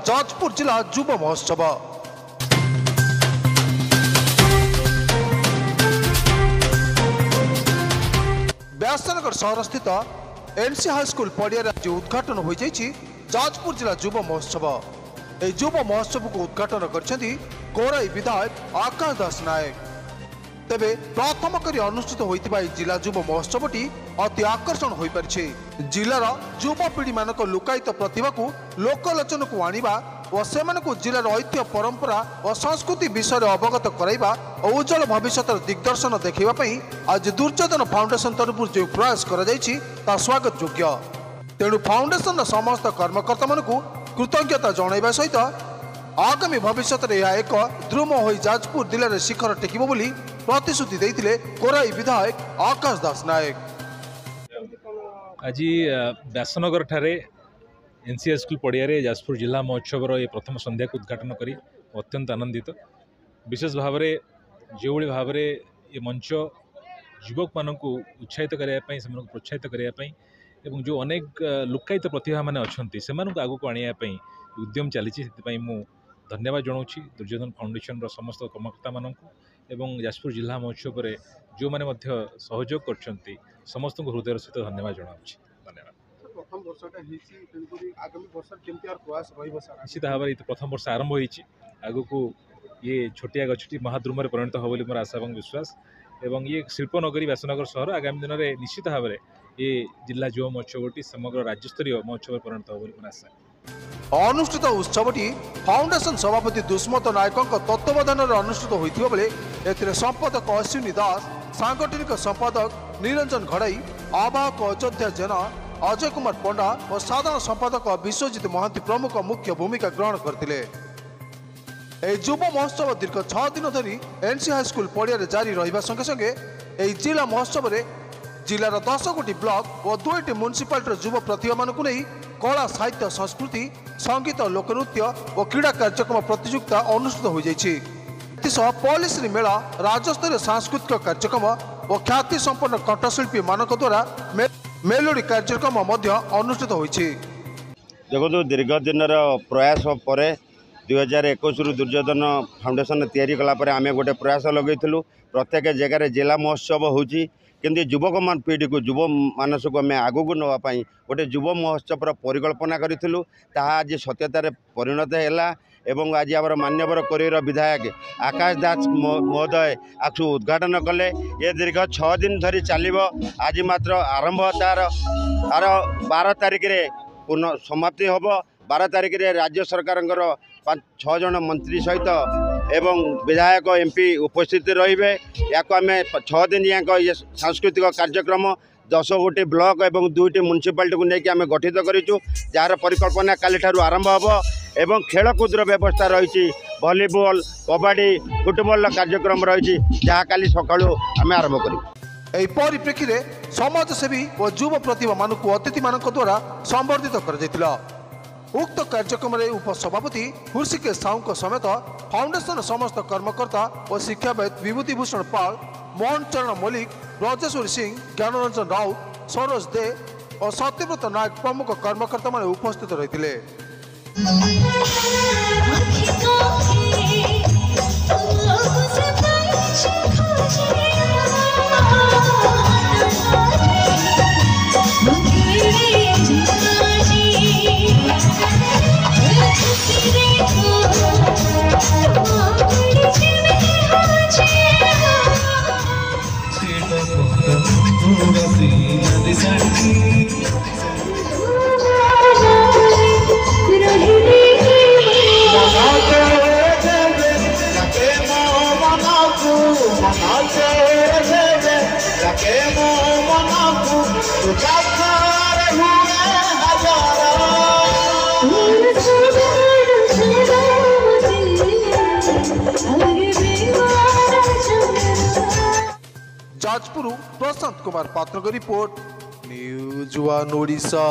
जाजपुर जिला युव महोत्सव। व्यासनगर सहर स्थित एनसी हाईस्कूल पड़िया आज उद्घाटन हो जाजपुर जिला युव महोत्सव। युव महोत्सव को उद्घाटन कर कोराई विधायक आकाश दास नायक। तेबे प्रथम करी अनुष्ठित होइतिबा जिला युव महोत्सवटी अति आकर्षण हो पारिछे। जिलार युवपीढ़ी मानक लुकायित प्रतिभा को लोकलोचन को आनिबा और सेमानकु जिलार ऐतिह्य परंपरा और संस्कृति विषय में अवगत कराइबा और उज्जवल भविष्य दिग्दर्शन देखा आज दुर्योधन फाउंडेशन तरफ जो प्रयास करा स्वागत योग्य। तेणु फाउंडेशन समस्त कर्मकर्ता मानकु कृतज्ञता जणाइबा सहित आगामी भविष्य में यह एक द्रुम हो जाजपुर जिले में शिखर टेकिब बोली प्रतिश्रुति देते कोराई विधायक आकाश दास नायक। आज व्यासनगर ठारे एनसी स्कूल पड़िया जाजपुर जिला महोत्सव ये प्रथम संध्या को उद्घाटन करी अत्यंत आनंदित। विशेष भाव में जो भाव में ये मंच युवक मानक उत्साहित करने से प्रोत्साहित करने एवं जो अनेक लुकायित प्रतिभा मैंने अच्छा से आगे को आने उद्यम चली मु धन्यवाद जनाऊँगी दुर्योधन फाउंडेशन समस्त कर्मकर्ता मानक एवं जाजपुर जिला महोत्सव में जो मैंने सहयोग कर समस्त हृदय सहित धन्यवाद जनाऊँगी। निश्चित भाव में प्रथम वर्ष आरंभ होती आग को ये छोटिया गछटी महाद्रुम में परिणत हो मोर आशा और विश्वास एवं ये शिल्पनगरी व्यासनगर सहर आगामी दिन में निश्चित भाव में ये जिला युव महोत्सवटी समग्र राज्यस्तरीय महोत्सव परिणत हो मोर आशा। अनुष्ठित उत्सवटी फाउंडेशन सभापति दुष्मत नायक तत्वावधान अनुष्ठित होता बेले एथिरे संपादक अश्विनी दास, सांगठनिक संपादक निरंजन घड़ाई, आवाहक अयोध्या जेना, अजय कुमार पंडा और साधारण संपादक विश्वजित महांती प्रमुख मुख्य भूमिका ग्रहण करते। युव महोत्सव दीर्घ 6 दिन धरी एनसी हाईस्कूल पड़िया जारी रहा संगे संगे जिला महोत्सव जिलार 10 गोटी ब्लॉक और 2टी म्युनिसिपालिटी युव प्रतिभा मानक नहीं कला साहित्य संस्कृति संगीत लोकनृत्य और क्रीड़ा कार्यक्रम प्रतियोगिता अनुष्ठित हो जाइए। पॉलिश्री मेला राज्यस्तरीय सांस्कृतिक कार्यक्रम और ख्याति संपन्न कंठशिल्पी मानक द्वारा मेलोडी कार्यक्रम अनुष्ठित होइछि। देखो दीर्घ दिन प्रयास पर 2021 दुर्योधन फाउंडेशन तैयारी कलापर आम गोटे प्रयास लगे प्रत्येक जगह जिला महोत्सव होची किंतु युवक पीढ़ी को युव मानस को आम आगू नापी गोटे युव महोत्सव परिकल्पना करूँ आज सत्यतार परिणत है एवं आज आम मान्यवर कोराईर विधायक आकाश दास महोदय आसु उद्घाटन कले। ये दीर्घ 6 दिन धरी चलो आज मात्र आरंभ तार 12 तारिख पूर्ण समाप्ति हम 12 तारिख राज्य सरकार 5-6 जन मंत्री सहित एवं विधायक एमपी उपस्थित रहिबे। याको आम 6 दिन ये सांस्कृतिक कार्यक्रम 10 गोटी ब्लॉक एवं 2टी म्युनिसिपालिटी को लेकिन आम गठित करूँ जार परिकल्पना काली ठारू आरंभ हम एवं खेलकूदर व्यवस्था रही भलीबॉल कबड्डी फुटबॉल कार्यक्रम रही जहाँ काली सकाळू आम आरंभ करूँ। एही परिप्रेक्षी रे समाजसेवी और युव प्रतिभा मानक अतिथि मानक द्वारा संबर्धित कर उक्त कार्यक्रम में उपसभापति हृषिकेश साहू समेत फाउंडेशन समस्त कर्मकर्ता और शिक्षाविद विभूतिभूषण पाल, मोहन चरण मल्लिक, ब्रजेश्वर सिंह, ज्ञानरंजन राउत, सरोज दे और सत्यव्रत नायक प्रमुख कर्मकर्ता मान उपस्थित रही। जाजपुर प्रशांत कुमार पात्र की रिपोर्ट न्यूज वन ओडिशा।